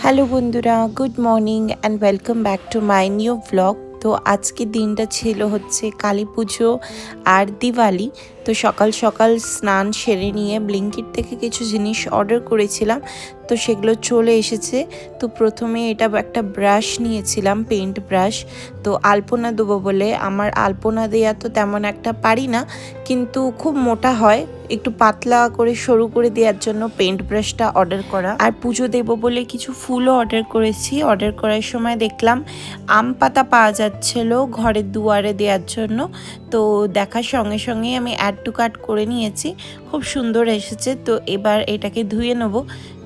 Hello বন্ধুরা, good morning and welcome back to my new blog. তো আজকের দিনটা ছিল হচ্ছে কালী পুজো আর দিওয়ালি। তো সকাল সকাল স্নান সেরে নিয়ে ব্লিঙ্কিট থেকে কিছু জিনিস অর্ডার করেছিলাম, তো সেগুলো চলে এসেছে। তো প্রথমে এটা একটা ব্রাশ নিয়েছিলাম, পেইন্ট ব্রাশ। তো আলপনা দেবো বলে, আমার আলপনা দেওয়া তো তেমন একটা পারি না, কিন্তু খুব মোটা হয়, একটু পাতলা করে সরু করে দেওয়ার জন্য পেইন্ট ব্রাশটা অর্ডার করা। আর পুজো দেব বলে কিছু ফুলও অর্ডার করেছি। অর্ডার করার সময় দেখলাম আম পাতা পাওয়া যাচ্ছিল ঘরের দুয়ারে দেওয়ার জন্য। তো দেখার সঙ্গে সঙ্গেই আমি অ্যাড টু কার্ট করে নিয়েছি। খুব সুন্দর এসেছে। তো এবার এটাকে ধুয়ে নেব।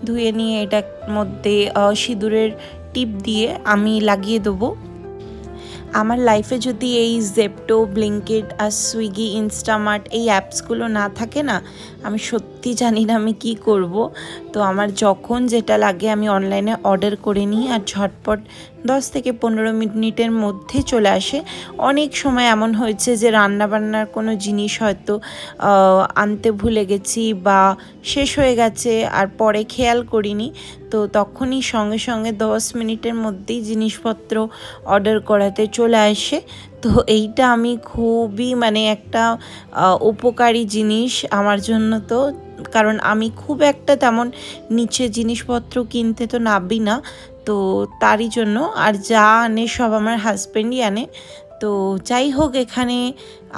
ধুয়ে নিয়ে এটার মধ্যে সিঁদুরের টিপ দিয়ে আমি লাগিয়ে দেবো। আমার লাইফে যদি এই জেপ্টো, ব্লিঙ্কিট আর সুইগি, ইনস্টামার্ট এই অ্যাপসগুলো না থাকে না, আমি সত্যি জানি না আমি কি করব। তো আমার যখন যেটা লাগে আমি অনলাইনে অর্ডার করে নিই, আর ঝটপট 10 থেকে 15 মিনিটের মধ্যে চলে আসে। অনেক সময় এমন হয়েছে যে রান্নাবান্নার কোনো জিনিস হয়তো আনতে ভুলে গেছি বা শেষ হয়ে গেছে আর পরে খেয়াল করিনি, তো তখনই সঙ্গে সঙ্গে 10 মিনিটের মধ্যেই জিনিসপত্র অর্ডার করাতে চলে আসে। তো এইটা আমি খুবই একটা উপকারী জিনিস আমার জন্য। তো কারণ আমি খুব একটা তেমন নিচে জিনিসপত্র কিনতে তো নাবি না, তো তারই জন্য। আর যা আনে সব আমার হাজব্যান্ডই আনে। তো যাই হোক, এখানে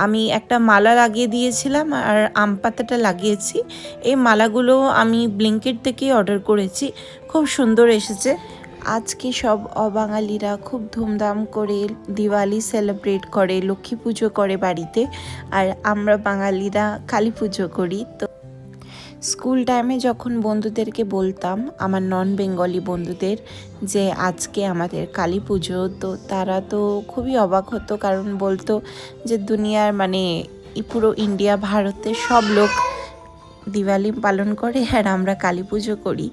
আমি একটা মালা লাগিয়ে দিয়েছিলাম আর আম পাতাটা লাগিয়েছি। এই মালাগুলো আমি ব্লিঙ্কিট থেকেই অর্ডার করেছি, খুব সুন্দর এসেছে। আজকে সব অবাঙালিরা খুব ধুমধাম করে দিওয়ালি সেলিব্রেট করে, লক্ষ্মী পুজো করে বাড়িতে, আর আমরা বাঙালিরা কালী পুজো করি। তো স্কুল টাইমে যখন বন্ধুদেরকে বলতাম, আমার নন বেঙ্গলি বন্ধুদের, যে আজকে আমাদের কালী পুজো, তো তারা তো খুবই অবাক হতো, কারণ বলতো যে দুনিয়ার পুরো ইন্ডিয়া, ভারতের সব লোক দিওয়ালি পালন করে আর আমরা কালী পুজো করি।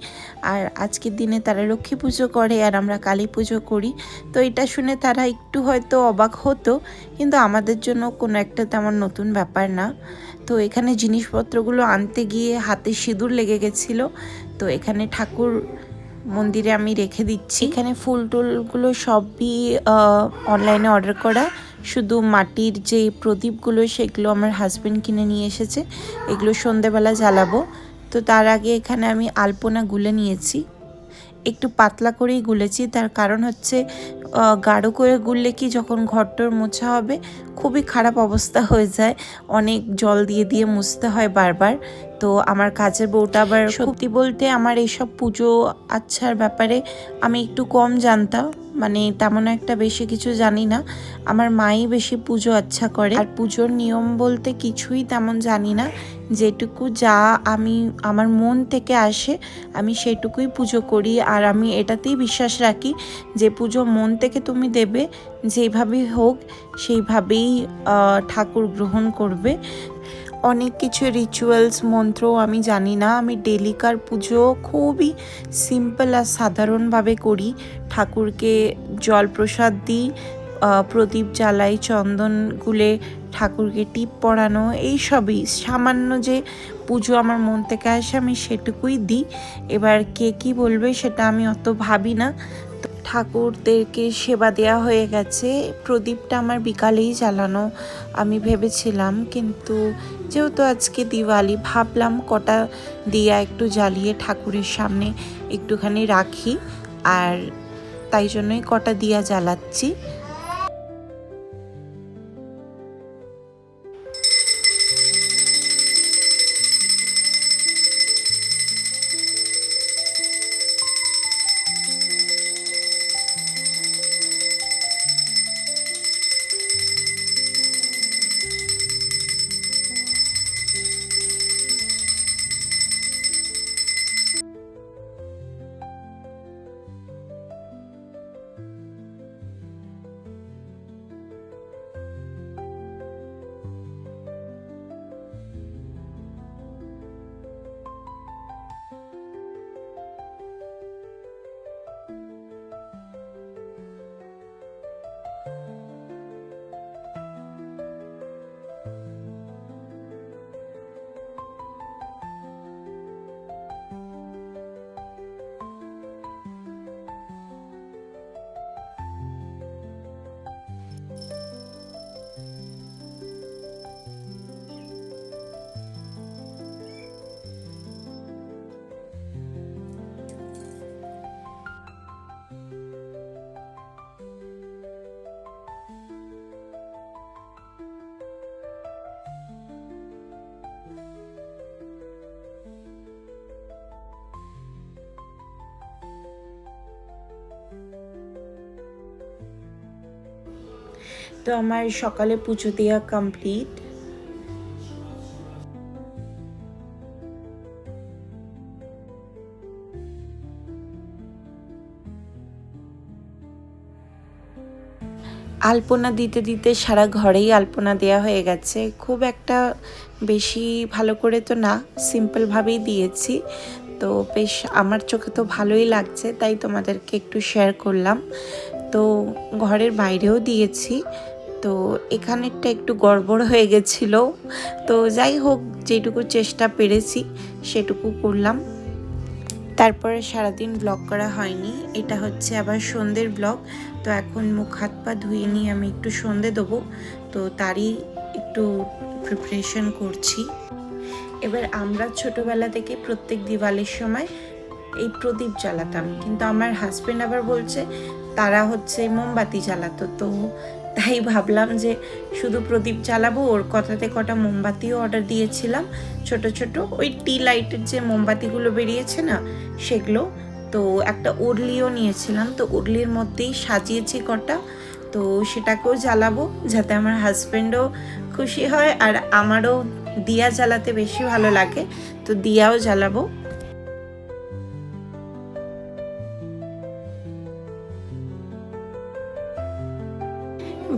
আর আজকের দিনে তারা লক্ষ্মী পুজো করে আর আমরা কালী পুজো করি। তো এটা শুনে তারা একটু হয়তো অবাক হতো, কিন্তু আমাদের জন্য কোনো একটা তেমন নতুন ব্যাপার না। তো এখানে জিনিসপত্রগুলো আনতে গিয়ে হাতে সিঁদুর লেগে গেছিলো। তো এখানে ঠাকুর মন্দিরে আমি রেখে দিচ্ছি। এখানে ফুল টুলগুলো সবই অনলাইনে অর্ডার করা। শুধু মাটির যে প্রদীপগুলো সেগুলো আমার হাজব্যান্ড কিনে নিয়ে এসেছে, এগুলো সন্ধেবেলা জ্বালাবো। তো তার আগে এখানে আমি আলপনা গুলে নিয়েছি, একটু পাতলা করেই গুলেছি। তার কারণ হচ্ছে গাঢ় করে গুললে কি, যখন ঘরটর মোছা হবে খুবই খারাপ অবস্থা হয়ে যায়, অনেক জল দিয়ে দিয়ে মুছতে হয় বারবার। তো আমার কাজের বউটা আবার, সত্যি বলতে আমার এইসব পুজো আচ্ছার ব্যাপারে আমি একটু কম জানতাম, তেমন একটা বেশি কিছু জানি না। আমার মাই বেশি পুজো আচ্ছা করে, আর পুজোর নিয়ম বলতে কিছুই তেমন জানি না। যেটুকু যা আমি আমার মন থেকে আসে আমি সেটুকুই পুজো করি। আর আমি এটাতেই বিশ্বাস রাখি যে পুজো মন থেকে তুমি দেবে, যেভাবেই হোক সেইভাবেই ঠাকুর গ্রহণ করবে। অনেক কিছু রিচুয়ালস মন্ত্র আমি জানি না। আমি ডেলিকার পুজো খুবই সিম্পল আর সাধারণভাবে করি। ঠাকুরকে জল প্রসাদ দিই, প্রদীপ জ্বালাই, চন্দন গুলে ঠাকুরকে টিপ পরানো, এইসবই সামান্য যে পুজো আমার মন থেকে আসে আমি সেটুকুই দিই। এবার কে কী বলবে সেটা আমি অত ভাবি না। ঠাকুরদেরকে সেবা দেওয়া হয়ে গেছে। প্রদীপটা আমার বিকালেই জ্বালানো আমি ভেবেছিলাম, কিন্তু যেহেতু আজকে দিওয়ালি ভাবলাম কটা দিয়া একটু জ্বালিয়ে ঠাকুরের সামনে একটুখানি রাখি, আর তাই জন্যই কটা দিয়া জ্বালাচ্ছি। তো আমার সকালে পুজো দেওয়া কমপ্লিট। আলপনা দিতে দিতে সারা ঘরেই আলপনা দেওয়া হয়ে গেছে। খুব একটা বেশি ভালো করে তো না, সিম্পলভাবেই দিয়েছি। তো বেশ আমার চোখে তো ভালোই লাগছে, তাই তোমাদেরকে একটু শেয়ার করলাম। তো ঘরের বাইরেও দিয়েছি। তো এখানেরটা একটু গড়বড় হয়ে গেছিলো, তো যাই হোক যেটুকু চেষ্টা পেরেছি সেটুকু করলাম। তারপরে সারাদিন ব্লগ করা হয়নি, এটা হচ্ছে আবার সন্ধ্যের ব্লগ। তো এখন মুখ হাত পা ধুয়ে নিয়ে আমি একটু সন্ধে দেবো, তো তারই একটু প্রিপারেশন করছি। এবার আমরা ছোটোবেলা থেকে প্রত্যেক দিওয়ালির সময় এই প্রদীপ জ্বালাতাম, কিন্তু আমার হাজব্যান্ড আবার বলছে তারা হচ্ছে মোমবাতি জ্বালাতো। তো তাই ভাবলাম যে শুধু প্রদীপ জ্বালাবো, ওর কথাতে কটা মোমবাতিও অর্ডার দিয়েছিলাম, ছোট ছোট ওই টি লাইটের যে মোমবাতিগুলো বেরিয়েছে না সেগুলো। তো একটা উরলিও নিয়েছিলাম, তো উরলির মধ্যেই সাজিয়েছি কটা। তো সেটাকেও জ্বালাবো যাতে আমার হাজব্যান্ডও খুশি হয়, আর আমারও দিয়া জ্বালাতে বেশি ভালো লাগে, তো দিয়াও জ্বালাবো।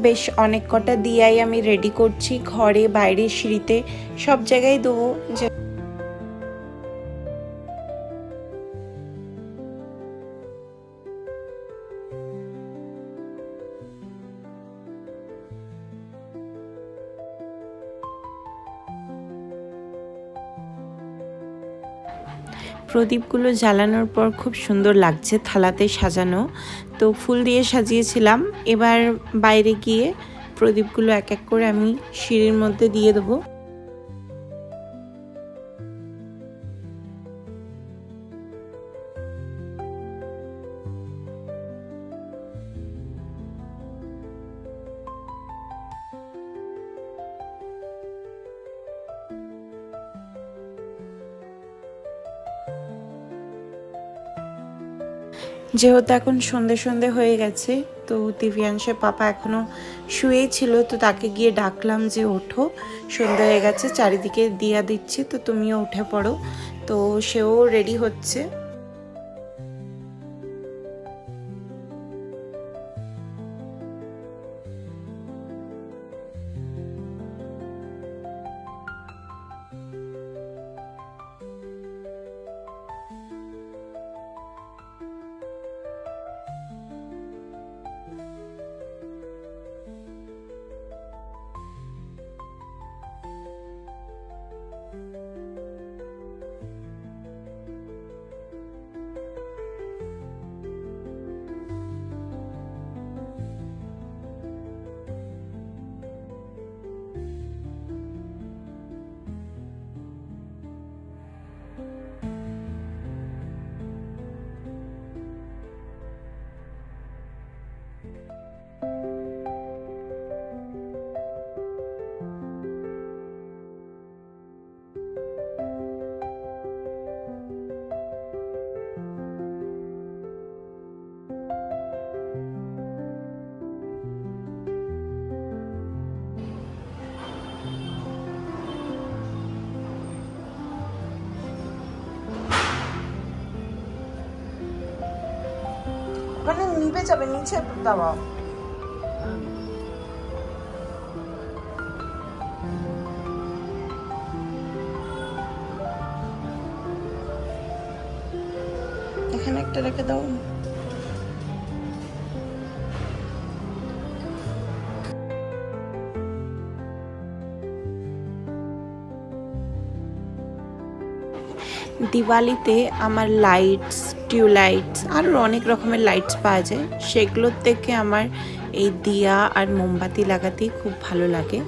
বেশ অনেক কটা দিয়াই আমি রেডি করছি, ঘরে বাইরে সিঁড়িতে সব জায়গায় দেবো। প্রদীপগুলো জ্বালানোর পর খুব সুন্দর লাগছে থালাতে সাজানো, তো ফুল দিয়ে সাজিয়েছিলাম। এবার বাইরে গিয়ে প্রদীপগুলো এক এক করে আমি সিঁড়ির মধ্যে দিয়ে দেবো। যেহেতু এখন সন্ধে সন্ধে হয়ে গেছে, তো দিব্যাংশের পাপা এখনও শুয়েই ছিল, তো তাকে গিয়ে ডাকলাম যে ওঠো, সন্ধে হয়ে গেছে, চারিদিকে দিয়া দিচ্ছি, তো তুমিও উঠে পড়ো। তো সেও রেডি হচ্ছে। ওখানে নিভে যাবে, নিচে দাও। এখানে একটা রেখে দাও। দিওয়ালিতে আমার লাইটস, টিউবলাইটস আরও অনেক রকমের লাইটস পাওয়া যায়, সেগুলোর থেকে আমার এই দিয়া আর মোমবাতি লাগাতেই খুব ভালো লাগে।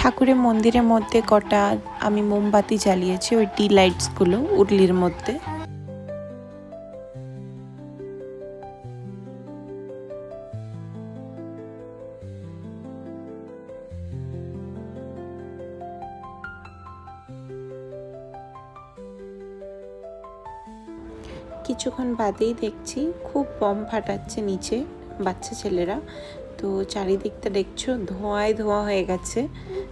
ঠাকুরের মন্দিরের মধ্যে কটা আমি মোমবাতি জ্বালিয়েছি, ওই টি লাইটসগুলো উর্লির মধ্যে। কিছুক্ষণ বাদেই দেখছি খুব বম ফাটাচ্ছে নিচে বাচ্চা ছেলেরা। তো চারিদিকটা দেখছো ধোঁয়ায় ধোঁয়া হয়ে গেছে।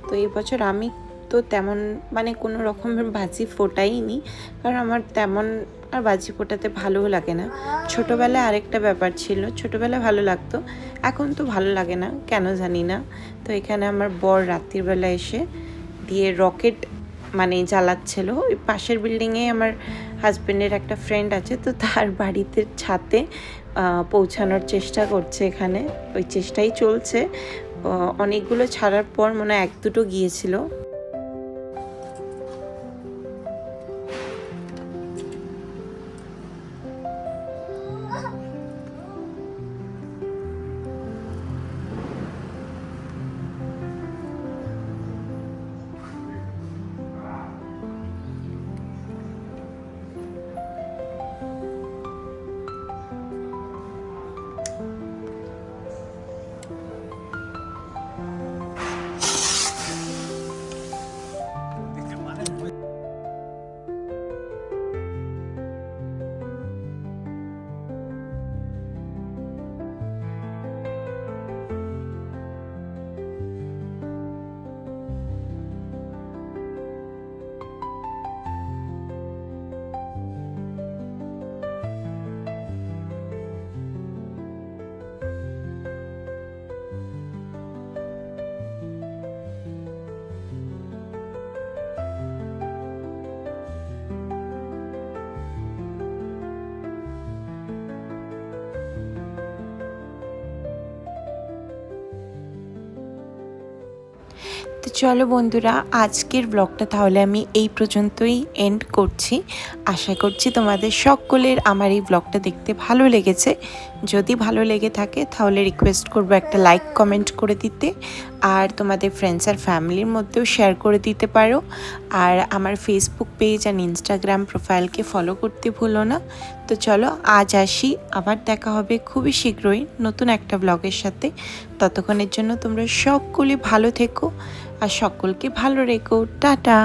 তো এই বছর আমি তো তেমন মানে কোনো রকমের বাজি ফোটাইনি, কারণ আমার তেমন আর বাজি ফোটাতে ভালোও লাগে না। ছোটোবেলায় আরেকটা ব্যাপার ছিল, ছোটোবেলায় ভালো লাগতো, এখন তো ভালো লাগে না কেন জানি না। তো এখানে আমার বর রাত্রিবেলা এসে দিয়ে রকেট মানে জ্বালাচ্ছিল। ওই পাশের বিল্ডিংয়ে আমার হাজব্যান্ডের একটা ফ্রেন্ড আছে, তো তার বাড়িতে ছাদে পৌঁছানোর চেষ্টা করছে। এখানে ওই চেষ্টাই চলছে। অনেকগুলো ছাড়ার পর মনে হয় এক দুটো গিয়েছিল। তো চলো বন্ধুরা, আজকের ব্লগটা তাহলে আমি এই পর্যন্তই এন্ড করছি। আশা করছি তোমাদের সকলের আমার এই ব্লগটা দেখতে ভালো লেগেছে। যদি ভালো লেগে থাকে তাহলে রিকোয়েস্ট করবো একটা লাইক কমেন্ট করে দিতে, আর তোমাদের ফ্রেন্ডস আর ফ্যামিলির মধ্যেও শেয়ার করে দিতে পারো। আর আমার ফেসবুক পেজ আর ইনস্টাগ্রাম প্রোফাইলকে ফলো করতে ভুলো না। তো চলো আজ আসি, আবার দেখা হবে খুবই শীঘ্রই নতুন একটা ব্লগের সাথে। ততক্ষণের জন্য তোমরা সকলে ভালো থেকো আর সকলকে ভালো রেখো। টাটা।